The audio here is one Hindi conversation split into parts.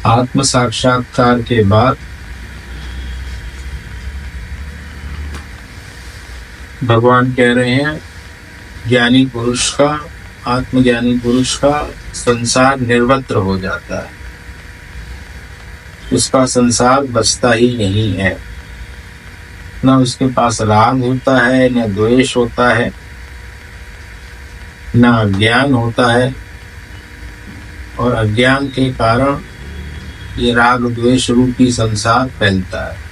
आत्म साक्षात्कार के बाद भगवान कह रहे हैं ज्ञानी पुरुष का, आत्मज्ञानी पुरुष का संसार निर्वत्र हो जाता है, उसका संसार बचता ही नहीं है। न उसके पास राग होता है, न द्वेष होता है, न अज्ञान होता है। और अज्ञान के कारण ये राग द्वेष रूपी संसार फैलता है।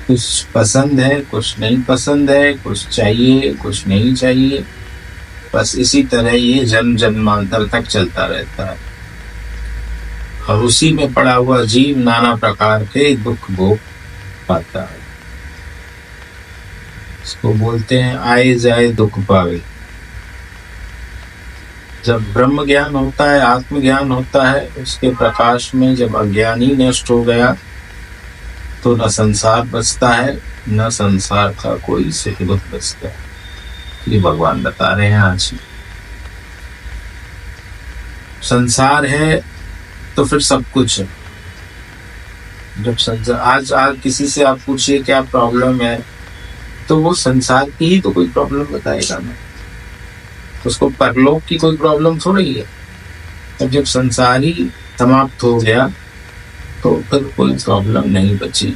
कुछ पसंद है, कुछ नहीं पसंद है, कुछ चाहिए, कुछ नहीं चाहिए। बस इसी तरह ये जन्म जन्मांतर तक चलता रहता है और उसी में पड़ा हुआ जीव नाना प्रकार के दुख भोग पाता है। इसको बोलते हैं आए जाए दुख पावे। जब ब्रह्म ज्ञान होता है, आत्मज्ञान होता है, उसके प्रकाश में जब अज्ञान ही नष्ट हो गया तो न संसार बचता है, न संसार का कोई सुख दुख बचता है। ये भगवान बता रहे हैं आज। संसार है तो फिर सब कुछ है। जब संसार आज किसी से आप पूछिए क्या प्रॉब्लम है, तो वो संसार की ही तो कोई प्रॉब्लम बताएगा ना, उसको परलोक की कोई प्रॉब्लम थोड़ी है। अब जब संसार ही समाप्त हो गया तो फिर कोई प्रॉब्लम नहीं बची।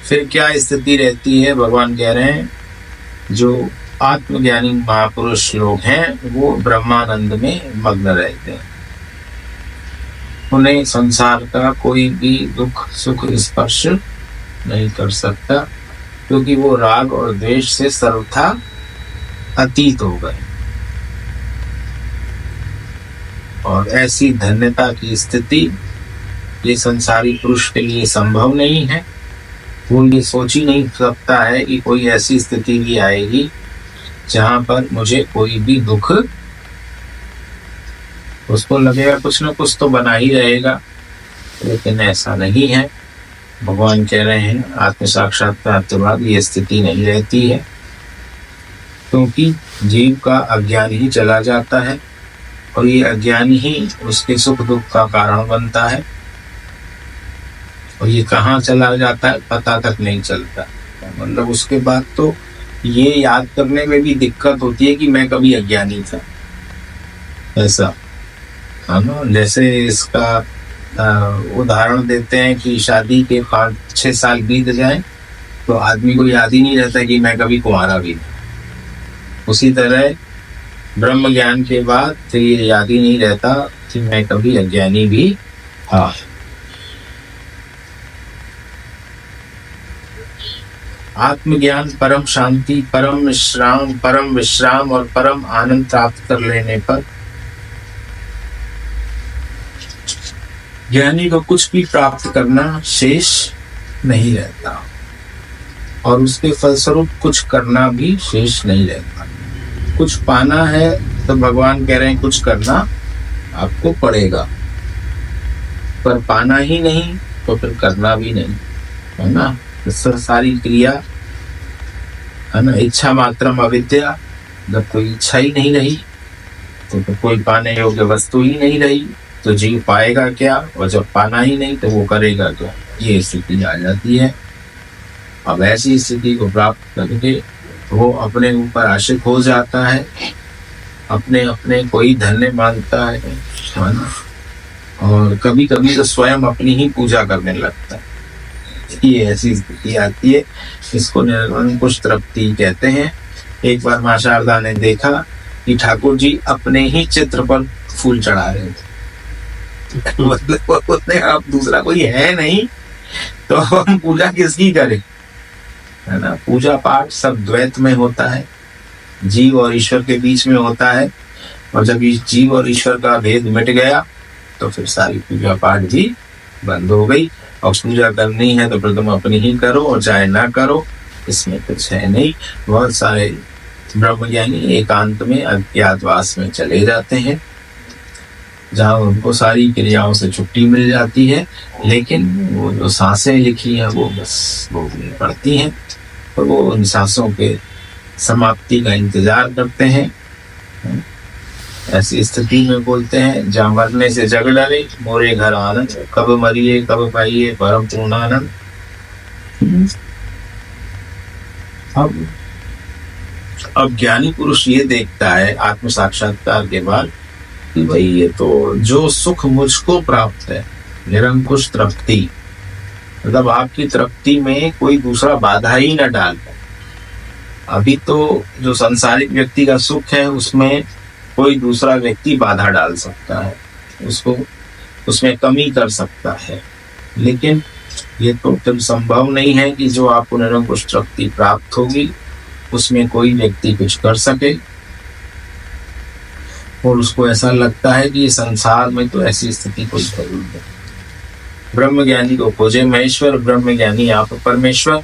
फिर क्या स्थिति रहती है? भगवान कह रहे हैं जो आत्मज्ञानी महापुरुष लोग हैं वो ब्रह्मानंद में मग्न रहते हैं। उन्हें संसार का कोई भी दुख सुख स्पर्श नहीं कर सकता, क्योंकि वो राग और द्वेष से सर्वथा अतीत हो गए। और ऐसी धन्यता की स्थिति ये संसारी पुरुष के लिए संभव नहीं है। वो ये सोच ही नहीं सकता है कि कोई ऐसी स्थिति भी आएगी जहां पर मुझे कोई भी दुख, उसको लगेगा कुछ न कुछ तो बना ही रहेगा, लेकिन ऐसा नहीं है। भगवान कह रहे हैं आत्म साक्षात्कार के बाद ये स्थिति नहीं रहती है, क्योंकि जीव का अज्ञान ही चला जाता है और ये अज्ञान ही उसके सुख दुख का कारण बनता है। और ये कहाँ चला जाता है पता तक नहीं चलता। मतलब उसके बाद तो ये याद करने में भी दिक्कत होती है कि मैं कभी अज्ञानी था, ऐसा है ना। जैसे इसका उदाहरण देते हैं कि शादी के 5-6 साल बीत जाए तो आदमी को याद ही नहीं रहता कि मैं कभी कुंवारा भी था। उसी तरह ब्रह्म ज्ञान के बाद तो ये याद ही नहीं रहता कि मैं कभी अज्ञानी भी था। आत्मज्ञान परम शांति, परम विश्राम और परम आनंद प्राप्त कर लेने पर ज्ञानी को कुछ भी प्राप्त करना शेष नहीं रहता और उसके फलस्वरूप कुछ करना भी शेष नहीं रहता। कुछ पाना है तो भगवान कह रहे हैं कुछ करना आपको पड़ेगा, पर पाना ही नहीं तो फिर करना भी नहीं, है ना। सारी क्रिया, है ना, इच्छा मात्रम अविद्या। जब कोई इच्छा ही नहीं रही तो कोई पाने योग्य वस्तु ही नहीं रही, तो जीव पाएगा क्या? और जब पाना ही नहीं तो वो करेगा क्या? ये स्थिति आ जाती है। अब ऐसी स्थिति को प्राप्त करके वो अपने ऊपर आशिक हो जाता है, अपने अपने कोई धन्य मानता है ना। और कभी कभी तो स्वयं अपनी ही पूजा करने लगता है। ये ऐसी स्थिति आती है, इसको निरंकुश तृप्ति कहते हैं। एक बार मां शारदा ने देखा कि ठाकुर जी अपने ही चित्र पर फूल चढ़ा रहे थे। मतलब उसने अब दूसरा कोई है नहीं तो हम पूजा किसकी करें, है ना। पूजा पाठ सब द्वैत में होता है, जीव और ईश्वर के बीच में होता है। और जब जीव और ईश्वर का भेद मिट गया तो फिर सारी पूजा पाठ भी बंद हो गई। और पूजा करनी है तो फिर तुम अपनी ही करो और चाहे ना करो, इसमें कुछ है नहीं। बहुत सारे ब्रह्मज्ञानी एकांत में अज्ञातवास में चले जाते हैं, जहाँ उनको सारी क्रियाओं से छुट्टी मिल जाती है, लेकिन वो जो सांसें लिखी हैं वो बस भोगनी पड़ती हैं। और वो उन सांसों के समाप्ति का इंतजार करते हैं। ऐसी स्थिति में बोलते हैं, जहाँ मरने से जग डरे मोरे घर आनंद, कब मरिए कब पाइए परम पूर्णानंद। अब ज्ञानी पुरुष ये देखता है आत्म साक्षात्कार के बाद कि भाई ये तो जो सुख मुझको प्राप्त है, निरंकुश तृप्ति, मतलब आपकी तृप्ति में कोई दूसरा बाधा ही न डाल पाए। अभी तो जो सांसारिक व्यक्ति का सुख है उसमें कोई दूसरा व्यक्ति बाधा डाल सकता है, उसको उसमें कमी कर सकता है, लेकिन ये तो फिर संभव नहीं है कि जो आपको निरंकुश तृप्ति प्राप्त होगी उसमें कोई व्यक्ति कुछ कर सके। और उसको ऐसा लगता है कि ये संसार में तो ऐसी स्थिति कोई जरूर है। ब्रह्म ज्ञानी को खोजे महेश्वर, ब्रह्म ज्ञानी आप परमेश्वर।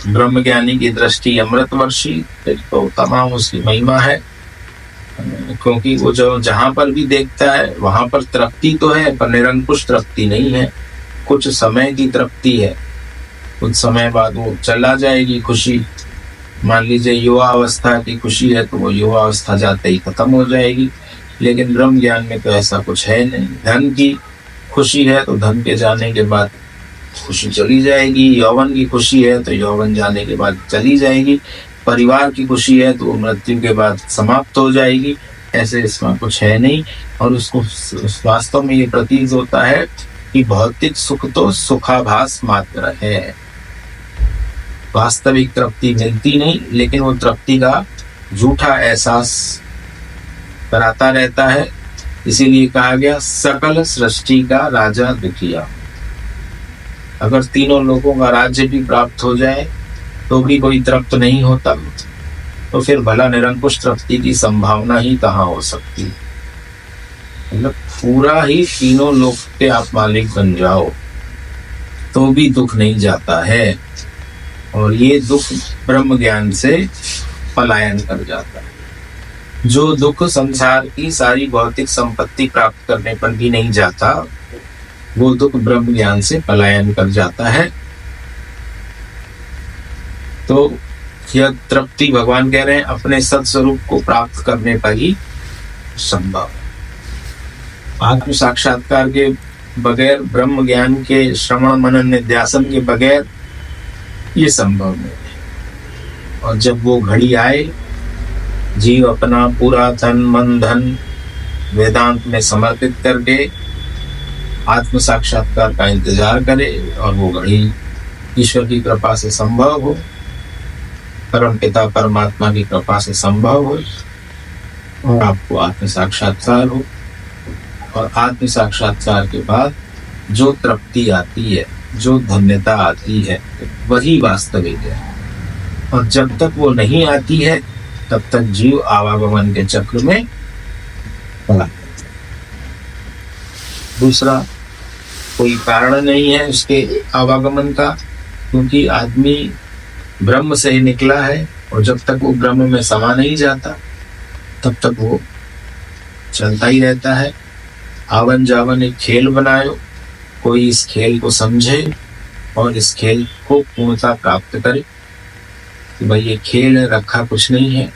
ब्रह्म ज्ञानी की दृष्टि अमृतवर्षी, तो तमाम उसकी महिमा है, क्योंकि वो जो जहां पर भी देखता है वहां पर तृप्ति तो है, पर निरंकुश तृप्ति नहीं है। कुछ समय की तृप्ति है, कुछ समय बाद वो चला जाएगी खुशी। मान लीजिए युवा अवस्था की खुशी है तो वो युवा अवस्था जाते ही खत्म हो जाएगी, लेकिन ब्रह्म ज्ञान में तो ऐसा कुछ है नहीं। धन की खुशी है तो धन के जाने के बाद खुशी चली जाएगी, यौवन की खुशी है तो यौवन जाने के बाद चली जाएगी, परिवार की खुशी है तो मृत्यु के बाद समाप्त हो जाएगी। ऐसे इसमें कुछ है नहीं। और उसको वास्तव में ये प्रतीत होता है कि भौतिक सुख तो सुखाभास मात्र है, वास्तविक तृप्ति मिलती नहीं, लेकिन वो तृप्ति का झूठा एहसास कराता रहता है। इसीलिए कहा गया सकल सृष्टि का राजा दुखिया। अगर तीनों लोगों का राज्य भी प्राप्त हो जाए तो भी कोई तृप्त नहीं होता, तो फिर भला निरंकुश तृप्ति की संभावना ही कहाँ हो सकती। मतलब पूरा ही तीनों लोक के आप मालिक बन जाओ तो भी दुख नहीं जाता है, और ये दुख ब्रह्म ज्ञान से पलायन कर जाता है। जो दुख संसार की सारी भौतिक संपत्ति प्राप्त करने पर भी नहीं जाता, वो दुख ब्रह्म ज्ञान से पलायन कर जाता है। तो यह तृप्ति भगवान कह रहे हैं अपने सत्स्वरूप को प्राप्त करने पर ही संभव है। आत्म साक्षात्कार के बगैर, ब्रह्म ज्ञान के श्रवण मनन निध्यासन के बगैर ये संभव नहीं है। और जब वो घड़ी आए, जीव अपना पूरा तन मन धन वेदांत में समर्पित करके आत्म साक्षात्कार का इंतजार करे, और वो घड़ी ईश्वर की कृपा से संभव हो, परम पिता परमात्मा की कृपा से संभव हो, और आपको आत्म साक्षात्कार हो। और आत्म साक्षात्कार के बाद जो तृप्ति आती है, जो धन्यता आती है, वही वास्तविक है। और जब तक वो नहीं आती है तब तक जीव आवागमन के चक्र में पड़ा। दूसरा कोई कारण नहीं है उसके आवागमन का, क्योंकि आदमी ब्रह्म से ही निकला है, और जब तक वो ब्रह्म में समा नहीं जाता तब तक वो चलता ही रहता है। आवन जावन एक खेल बनायो, कोई इस खेल को समझे और इस खेल को पूर्णता प्राप्त करे कि भाई ये खेल है, रखा कुछ नहीं है।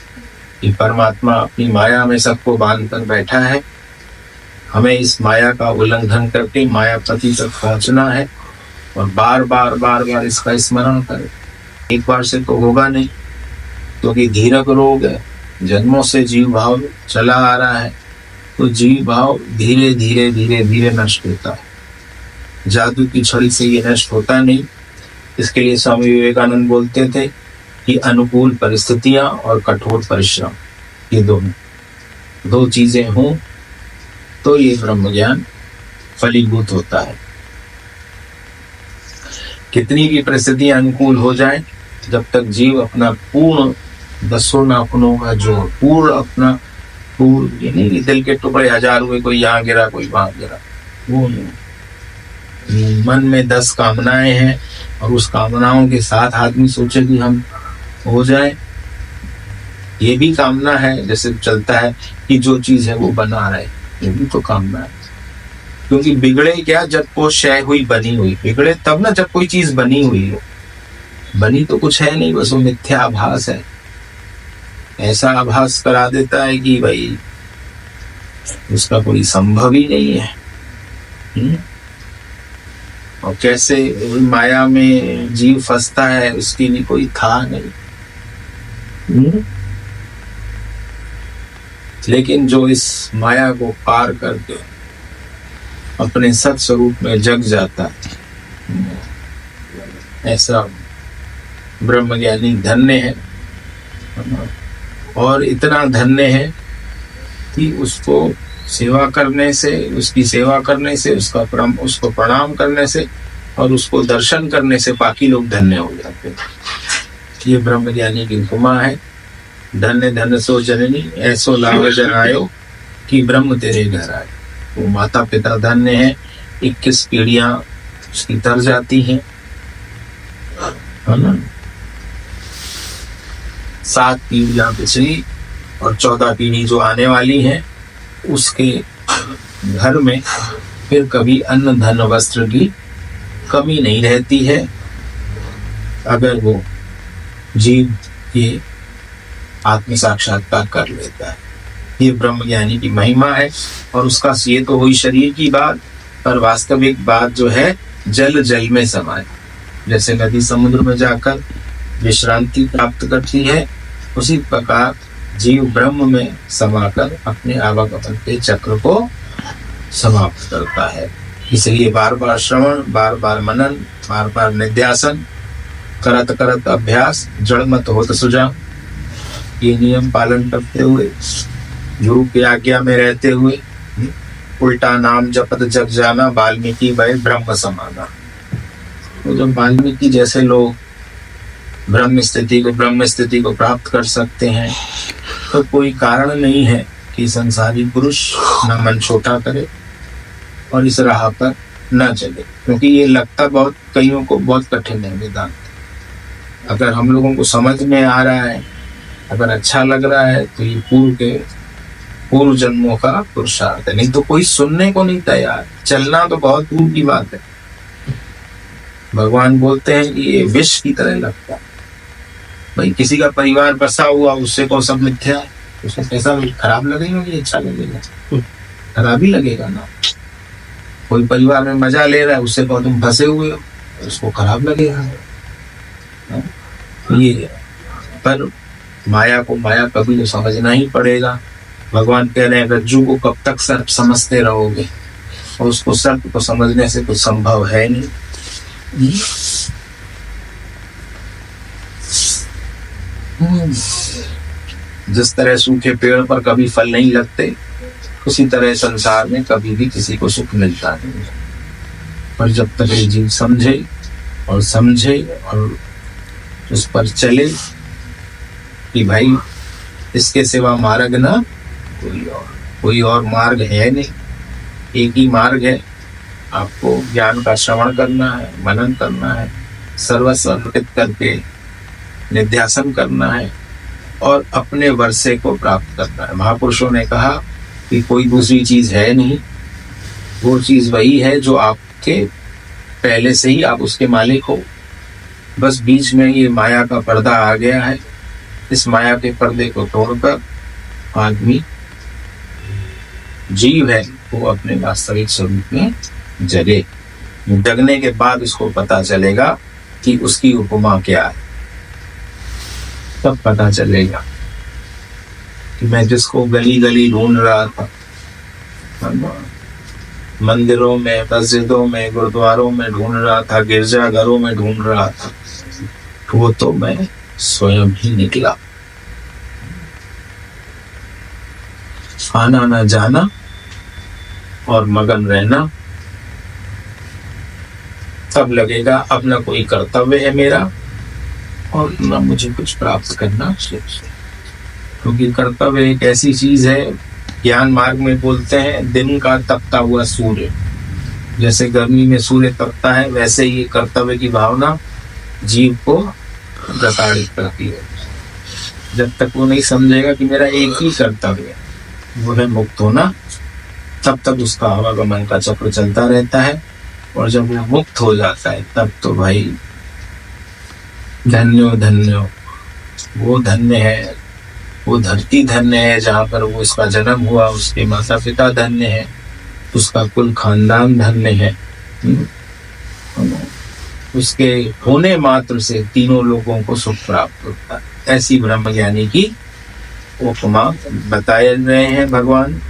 कि परमात्मा अपनी माया में सबको बांध कर बैठा है, हमें इस माया का उल्लंघन करके मायापति तक पहुंचना है, और बार बार बार बार इसका स्मरण करें। एक बार से तो होगा नहीं, क्योंकि धीरक रोग है, जन्मों से जीव भाव चला आ रहा है, तो जीव भाव धीरे धीरे धीरे धीरे नष्ट होता है। जादू की छड़ी से ये नष्ट होता नहीं। इसके लिए स्वामी विवेकानंद बोलते थे कि अनुकूल परिस्थितियां और कठोर परिश्रम, ये दो चीजें हों तो ये ब्रह्म ज्ञान फलीभूत होता है। कितनी भी परिस्थितियां अनुकूल हो जाए, जब तक जीव अपना पूर्ण 10 नाखूनों का जो पूर्ण ये नहीं कि दिल के टुकड़े 1000 हुए, कोई यहाँ गिरा कोई वहां गिरा, वो नहीं। मन में 10 कामनाएं हैं, और उस कामनाओं के साथ आदमी सोचे कि हम हो जाए, ये भी कामना है। जैसे चलता है कि जो चीज है वो बना रहे, ये भी तो कामना है। क्योंकि बिगड़े क्या, जब वो शय हुई बनी हुई, बिगड़े तब ना जब कोई चीज बनी हुई हो। बनी तो कुछ है नहीं, बस वो मिथ्या आभास है। ऐसा आभास करा देता है कि भाई उसका कोई संभव ही नहीं है। और कैसे माया में जीव फंसता है उसकी भी कोई था नहीं। लेकिन जो इस माया को पार करके अपने सत स्वरूप में जग जाता है, ऐसा ब्रह्मज्ञानी धन्य है। और इतना धन्य है कि उसको सेवा करने से, उसकी सेवा करने से, उसको प्रणाम करने से और उसको दर्शन करने से बाकी लोग धन्य हो जाते हैं। ये ब्रह्मज्ञानी की उपमा है। धन्य धन्य सो जननी ऐसो लाभ जनायो कि ब्रह्म तेरे घर आए। वो माता पिता धन्य है। 21 पीढ़ियां उसकी तर जाती हैं, है ना। 7 पीढ़ियां पिछली और 14 पीढ़ी जो आने वाली है, उसके घर में फिर कभी अन्न धन वस्त्र की कमी नहीं रहती है, अगर वो जीव ये आत्म साक्षात्कार कर लेता है। ये ब्रह्मज्ञानी की महिमा है। और उसका ये तो हुई शरीर की बात, पर वास्तविक बात जो है जल जल में समाये। जैसे नदी समुद्र में जाकर विश्रांति प्राप्त करती है, उसी प्रकार जीव ब्रह्म में समाकर अपने आवागमन के चक्र को समाप्त करता है। इसलिए बार बार श्रवण, बार बार मनन, बार बार निध्यासन, करत करत अभ्यास, जड़ मत होत सुजान, ये नियम पालन करते हुए, गुरु की आज्ञा में रहते हुए, उल्टा नाम जपत जग जाना, वाल्मीकि भय ब्रह्म समाना। तो जब वाल्मीकि जैसे लोग ब्रह्म स्थिति को प्राप्त कर सकते हैं, तो कोई कारण नहीं है कि संसारी पुरुष न मन छोटा करे और इस राह पर न चले। क्योंकि ये लगता बहुत कईयों को बहुत कठिन है वेदांत। अगर हम लोगों को समझ में आ रहा है, अगर अच्छा लग रहा है, तो ये पूर्व जन्मों का पुरुषार्थ है। नहीं तो कोई सुनने को नहीं तैयार। चलना तो बहुत दूर की बात है। भगवान बोलते हैं कि ये विष की तरह लगता है। भाई किसी का परिवार बसा हुआ, उससे को सब मिथ्या है, उसको कैसा खराब लगेगा कि अच्छा लगेगा? खराब ही लगेगा ना। कोई परिवार में मजा ले रहा है, उससे को तुम फंसे हुए हो, उसको खराब लगेगा। ये पर माया को माया कभी तो समझना ही पड़ेगा। भगवान कह रहे हैं रज्जू को कब तक सर्प समझते रहोगे, और उसको सर्प को समझने से कुछ संभव है नहीं। जिस तरह सूखे पेड़ पर कभी फल नहीं लगते, उसी तरह संसार में कभी भी किसी को सुख मिलता नहीं। पर जब तक ये जीव समझे और उस पर चले कि भाई इसके सिवा मार्ग ना कोई और मार्ग है नहीं, एक ही मार्ग है। आपको ज्ञान का श्रवण करना है, मनन करना है, सर्वस्व अर्पित करके निध्यासन करना है और अपने वर्षे को प्राप्त करना है। महापुरुषों ने कहा कि कोई दूसरी चीज है नहीं, वो चीज वही है जो आपके पहले से ही आप उसके मालिक हो। बस बीच में ये माया का पर्दा आ गया है। इस माया के पर्दे को तोड़कर आदमी जीव है वो अपने वास्तविक स्वरूप में जगे। जगने के बाद उसको पता चलेगा कि उसकी उपमा क्या है। तब पता चलेगा कि मैं जिसको गली गली ढूंढ रहा था, मंदिरों में, मस्जिदों में, गुरुद्वारों में ढूंढ रहा था, गिरजाघरों में ढूंढ रहा था, वो तो मैं स्वयं ही निकला। आना न जाना और मगन रहना, तब लगेगा अब न कोई कर्तव्य है मेरा और न मुझे कुछ प्राप्त करना शेष। क्योंकि कर्तव्य एक ऐसी चीज है, ज्ञान मार्ग में बोलते हैं दिन का तपता हुआ सूर्य। जैसे गर्मी में सूर्य तपता है, वैसे ही कर्तव्य की भावना जीव को प्रताड़ित करती है। जब तक वो नहीं समझेगा कि मेरा एक ही कर्तव्य है, वो है मुक्त होना, तब तक उसका आवागमन का चक्र चलता रहता है। और जब वो मुक्त हो जाता है, तब तो भाई धन्यो धन्यो, वो धन्य है वो धरती धन्य है जहाँ पर वो इसका जन्म हुआ, उसके माता पिता धन्य है, उसका कुल खानदान धन्य है। उसके होने मात्र से तीनों लोगों को सुख प्राप्त होता है। ऐसी ब्रह्मज्ञानी की उपमा बताए रहे हैं भगवान।